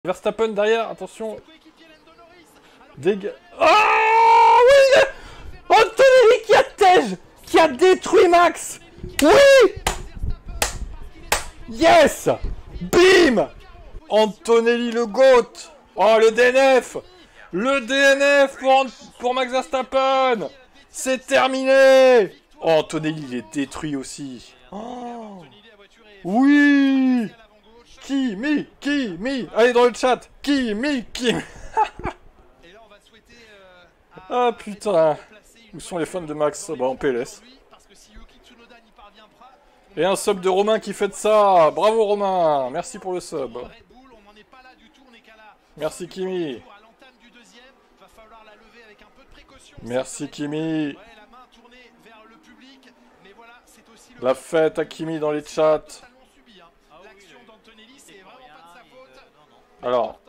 Verstappen derrière, attention. Ah oui! Antonelli qui a tège, qui a détruit Max. Oui! Yes! Bim! Antonelli le GOAT. Oh le DNF! Le DNF pour Max Verstappen. C'est terminé. Oh, Antonelli il est détruit aussi. Oh. Oui! Kimi! Allez dans le chat! Kimi! Ah putain! Où sont les fans de Max? Bah en PLS. Et un sub de Romain qui fait de ça! Bravo Romain! Merci pour le sub. Merci Kimi! Merci Kimi! La fête à Kimi dans les chats! Alors,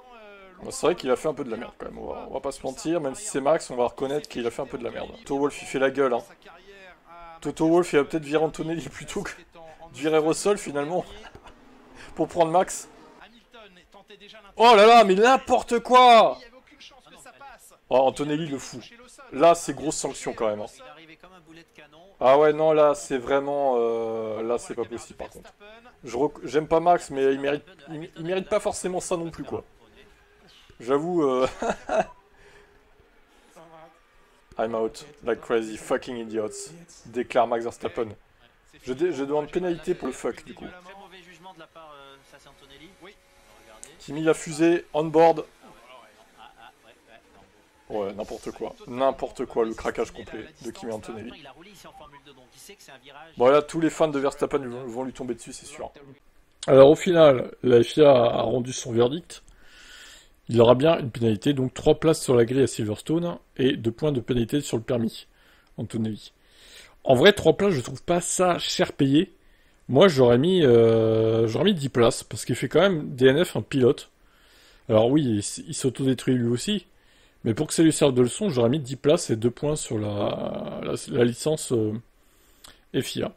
c'est vrai qu'il a fait un peu de la merde quand même, on va pas se mentir, même si c'est Max, on va reconnaître qu'il a fait un peu de la merde. Toto Wolff il fait la gueule, hein. Toto Wolff il va peut-être virer Antonelli plutôt que de virer Russell finalement, pour prendre Max. Oh là là, mais n'importe quoi! Oh, Antonelli le fou. Là, c'est grosse sanction quand même. Hein. Ah ouais, non, là, c'est vraiment... là, c'est pas possible par contre. J'aime pas Max, mais il mérite pas forcément ça non plus, quoi. J'avoue... I'm out, like crazy fucking idiots. Déclare Max Verstappen. Je demande pénalité pour le fuck, du coup. Kimi la fusée, on board. Ouais, n'importe quoi, le craquage complet de Kimi Antonelli. Bon là, tous les fans de Verstappen vont lui tomber dessus, c'est sûr. Alors au final, la FIA a rendu son verdict. Il aura bien une pénalité, donc 3 places sur la grille à Silverstone et 2 points de pénalité sur le permis, Antonelli. En vrai, 3 places, je trouve pas ça cher payé. Moi, j'aurais mis 10 places, parce qu'il fait quand même DNF un pilote. Alors oui, il s'autodétruit lui aussi. Mais pour que ça lui serve de leçon, j'aurais mis 10 places et 2 points sur la licence FIA.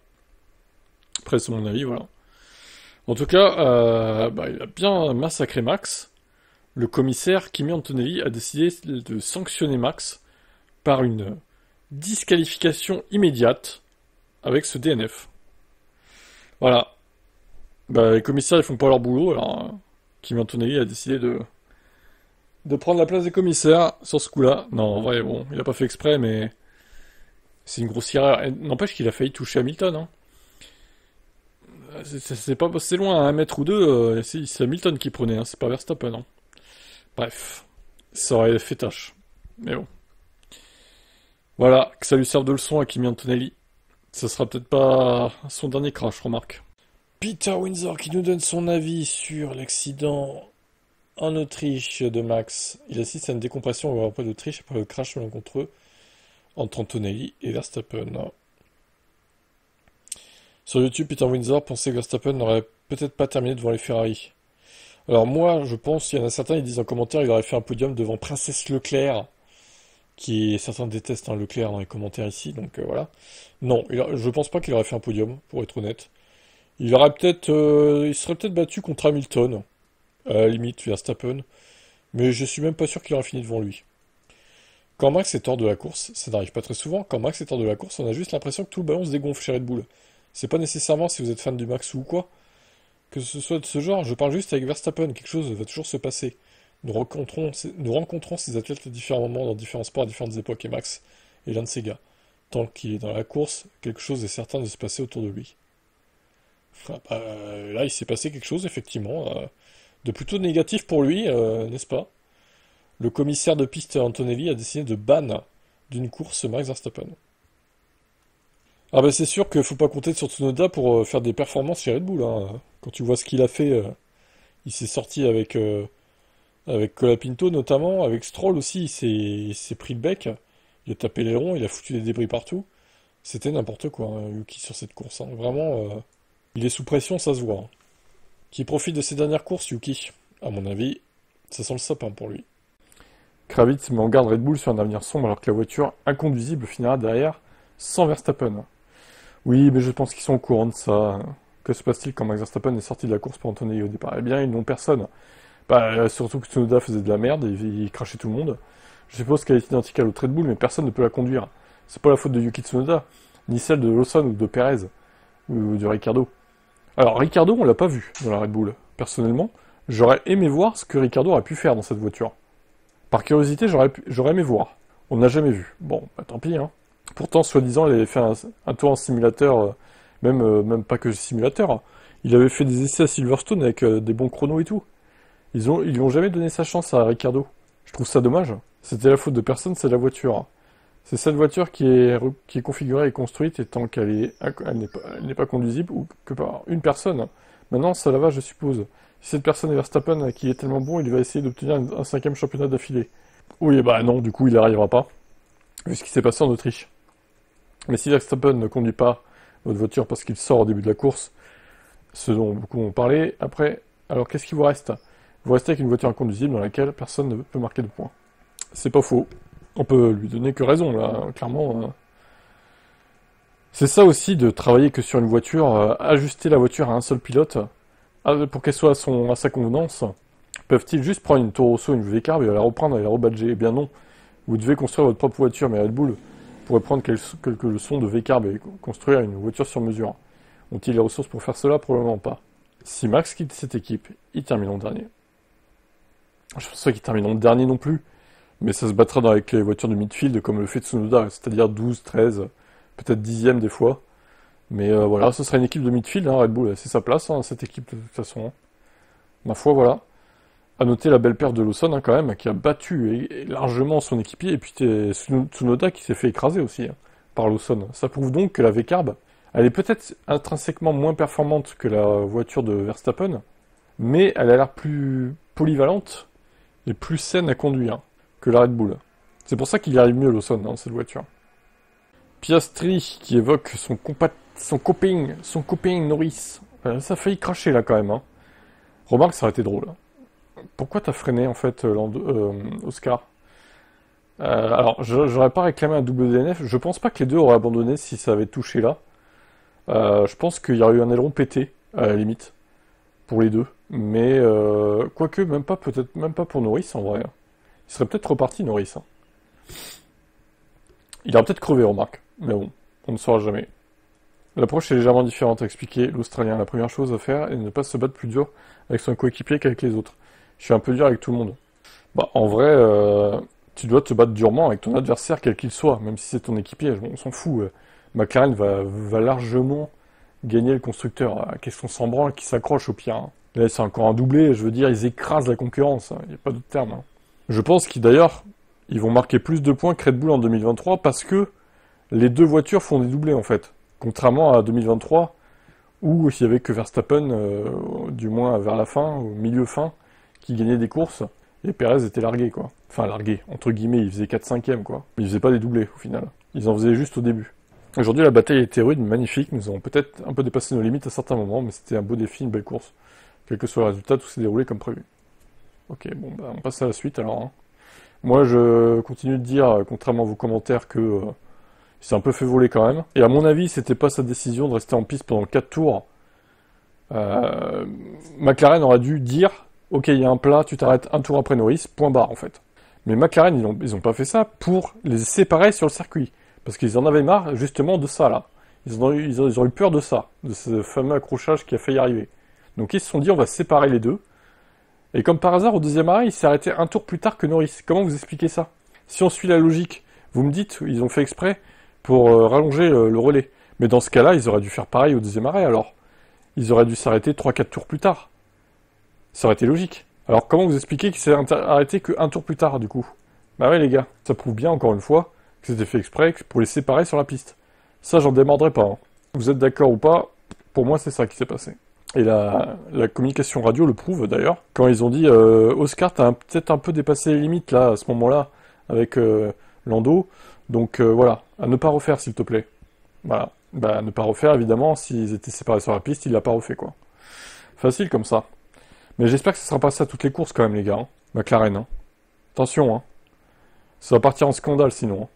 Après, c'est mon avis, voilà. En tout cas, il a bien massacré Max. Le commissaire Kimi Antonelli a décidé de sanctionner Max par une disqualification immédiate avec ce DNF. Voilà. Les commissaires, ils font pas leur boulot, alors Kimi Antonelli a décidé de prendre la place des commissaires sur ce coup-là. Non, en vrai, bon, il a pas fait exprès, mais c'est une grosse erreur. N'empêche qu'il a failli toucher Hamilton. Hein. C'est pas passé loin, à 1 mètre ou 2, c'est Hamilton qui prenait, hein, c'est pas Verstappen. Hein. Bref, ça aurait fait tâche. Mais bon. Voilà, que ça lui serve de leçon à Kimi Antonelli. Ça sera peut-être pas son dernier crash, remarque. Peter Windsor qui nous donne son avis sur l'accident en Autriche de Max. Il assiste à une décompression au Grand Prix d'Autriche après le crash malencontreux entre Antonelli et Verstappen. Sur YouTube, Peter Windsor pensait que Verstappen n'aurait peut-être pas terminé devant les Ferrari. Alors moi, je pense, il y en a certains, ils disent en commentaire, il aurait fait un podium devant Princesse Leclerc, certains détestent hein, Leclerc dans les commentaires ici, donc voilà. Non, je pense pas qu'il aurait fait un podium, pour être honnête. Il serait peut-être battu contre Hamilton, à la limite Verstappen, mais je suis même pas sûr qu'il aurait fini devant lui. Quand Max est hors de la course, ça n'arrive pas très souvent, quand Max est hors de la course, on a juste l'impression que tout le ballon se dégonfle chez Red Bull. C'est pas nécessairement si vous êtes fan du Max ou quoi, que ce soit de ce genre, je parle juste avec Verstappen, quelque chose va toujours se passer. Nous rencontrons ces athlètes à différents moments, dans différents sports, à différentes époques, et Max est l'un de ces gars. Tant qu'il est dans la course, quelque chose est certain de se passer autour de lui. Là, il s'est passé quelque chose, effectivement, de plutôt négatif pour lui, n'est-ce pas? Le commissaire de piste Antonelli a décidé de ban d'une course Max Verstappen. Ah c'est sûr qu'il faut pas compter sur Tsunoda pour faire des performances chez Red Bull. Hein. Quand tu vois ce qu'il a fait, il s'est sorti avec Colapinto notamment, avec Stroll aussi, il s'est pris le bec, il a tapé l'aileron, il a foutu des débris partout. C'était n'importe quoi, hein, Yuki, sur cette course. Hein. Vraiment, il est sous pression, ça se voit. Hein. Qui profite de ses dernières courses, Yuki. À mon avis, ça sent le sapin pour lui. Kravitz met en garde Red Bull sur un avenir sombre alors que la voiture inconduisible finira derrière sans Verstappen. Oui, mais je pense qu'ils sont au courant de ça. Que se passe-t-il quand Max Verstappen est sorti de la course pour Antonelli au départ? Eh bien, ils n'ont personne. Bah, surtout que Tsunoda faisait de la merde, il crachait tout le monde. Je suppose qu'elle est identique à l'autre Red Bull, mais personne ne peut la conduire. C'est pas la faute de Yuki Tsunoda, ni celle de Lawson ou de Perez, ou de Ricciardo. Alors, Ricciardo, on l'a pas vu dans la Red Bull. Personnellement, j'aurais aimé voir ce que Ricciardo aurait pu faire dans cette voiture. Par curiosité, j'aurais aimé voir. On n'a jamais vu. Bon, bah tant pis, hein. Pourtant, soi-disant, il avait fait un tour en simulateur, même pas que simulateur, hein. Il avait fait des essais à Silverstone avec des bons chronos et tout. Ils lui ont jamais donné sa chance à Ricciardo. Je trouve ça dommage. C'était la faute de personne, c'est de la voiture. C'est cette voiture qui est configurée et construite, et tant qu'elle n'est pas conduisible, ou que par une personne. Maintenant, ça la va, je suppose. Si cette personne est Verstappen, qui est tellement bon, il va essayer d'obtenir un 5e championnat d'affilée. Oui, bah non, du coup, il n'y arrivera pas, vu ce qui s'est passé en Autriche. Mais si Verstappen ne conduit pas votre voiture parce qu'il sort au début de la course, ce dont beaucoup ont parlé, après, alors qu'est-ce qui vous reste? Vous restez avec une voiture inconduisible dans laquelle personne ne peut marquer de points. C'est pas faux. On peut lui donner que raison, là, clairement. C'est ça aussi de travailler que sur une voiture, ajuster la voiture à un seul pilote, pour qu'elle soit à sa convenance. Peuvent-ils juste prendre une Toro Rosso, une V-Carb et la reprendre et la rebadger? Eh bien non. Vous devez construire votre propre voiture, mais Red Bull pourrait prendre quelques leçons de V-Carb et construire une voiture sur mesure. Ont-ils les ressources pour faire cela? Probablement pas. Si Max quitte cette équipe, ils termineront dernier. Je pense pas qu'ils termineront dernier non plus, mais ça se battra avec les voitures de midfield comme le fait Tsunoda, c'est-à-dire 12, 13, peut-être 10e des fois. Mais voilà, ce sera une équipe de midfield, hein, Red Bull, c'est sa place, hein, cette équipe de toute façon. Ma foi, voilà. À noter la belle perte de Lawson, hein, quand même, qui a battu et largement son équipier, et puis Tsunoda qui s'est fait écraser aussi hein, par Lawson. Ça prouve donc que la V-Carb, elle est peut-être intrinsèquement moins performante que la voiture de Verstappen, mais elle a l'air plus polyvalente et plus saine à conduire que la Red Bull. C'est pour ça qu'il y arrive mieux Lawson dans cette voiture. Piastri qui évoque son copain Norris. Ça a failli cracher là quand même. Hein. Remarque, ça aurait été drôle. Pourquoi t'as freiné en fait Oscar? Alors, j'aurais pas réclamé un double DNF. Je pense pas que les deux auraient abandonné si ça avait touché là. Je pense qu'il y aurait eu un aileron pété à la limite pour les deux. Mais quoique peut-être même pas pour Norris en vrai. Il serait peut-être reparti Norris. Hein. Il aurait peut-être crevé, remarque. Mais bon, on ne saura jamais. L'approche est légèrement différente, a expliqué l'Australien. La première chose à faire est de ne pas se battre plus dur avec son coéquipier qu'avec les autres. Je suis un peu dur avec tout le monde. Bah, en vrai, tu dois te battre durement avec ton adversaire, quel qu'il soit, même si c'est ton équipier, on s'en fout. McLaren va largement gagner le constructeur. Qu'est-ce qu'on s'en branle qui s'accroche au pire. Hein. Là, c'est encore un doublé, je veux dire, ils écrasent la concurrence. Il n'y a pas d'autre terme. Hein. Je pense d'ailleurs, ils vont marquer plus de points que Red Bull en 2023 parce que les deux voitures font des doublés en fait. Contrairement à 2023, où il n'y avait que Verstappen, du moins vers la fin, au milieu fin, qui gagnait des courses, et Perez était largué, quoi. Enfin, largué, entre guillemets, il faisait 4/5e, quoi. Mais il faisait pas des doublés, au final. Ils en faisaient juste au début. Aujourd'hui, la bataille était rude, magnifique, nous avons peut-être un peu dépassé nos limites à certains moments, mais c'était un beau défi, une belle course. Quel que soit le résultat, tout s'est déroulé comme prévu. Ok, bon, bah, on passe à la suite, alors. Hein. Moi, je continue de dire, contrairement à vos commentaires, que... il s'est un peu fait voler quand même. Et à mon avis, c'était pas sa décision de rester en piste pendant 4 tours. McLaren aurait dû dire ok, il y a un plat, tu t'arrêtes un tour après Norris, point barre en fait. Mais McLaren, ils ont pas fait ça pour les séparer sur le circuit. Parce qu'ils en avaient marre justement de ça là. Ils ont eu peur de ça, de ce fameux accrochage qui a failli arriver. Donc ils se sont dit on va séparer les deux. Et comme par hasard, au deuxième arrêt, il s'est arrêté un tour plus tard que Norris. Comment vous expliquez ça? Si on suit la logique, vous me dites, ils ont fait exprès pour rallonger le relais. Mais dans ce cas-là, ils auraient dû faire pareil au deuxième arrêt alors. Ils auraient dû s'arrêter 3-4 tours plus tard. Ça aurait été logique. Alors comment vous expliquez qu'il s'est arrêté qu'un tour plus tard du coup? Bah ouais les gars, ça prouve bien encore une fois que c'était fait exprès pour les séparer sur la piste. Ça j'en démordrai pas. Hein. Vous êtes d'accord ou pas? Pour moi c'est ça qui s'est passé. Et la communication radio le prouve d'ailleurs. Quand ils ont dit Oscar t'as peut-être un peu dépassé les limites là à ce moment-là avec Lando. Donc voilà, à ne pas refaire s'il te plaît. Voilà. Bah, ne pas refaire, évidemment, s'ils étaient séparés sur la piste, il l'a pas refait, quoi. Facile comme ça. Mais j'espère que ça sera pas ça toutes les courses, quand même, les gars. Hein. McLaren, hein. Attention, hein. Ça va partir en scandale, sinon. Hein.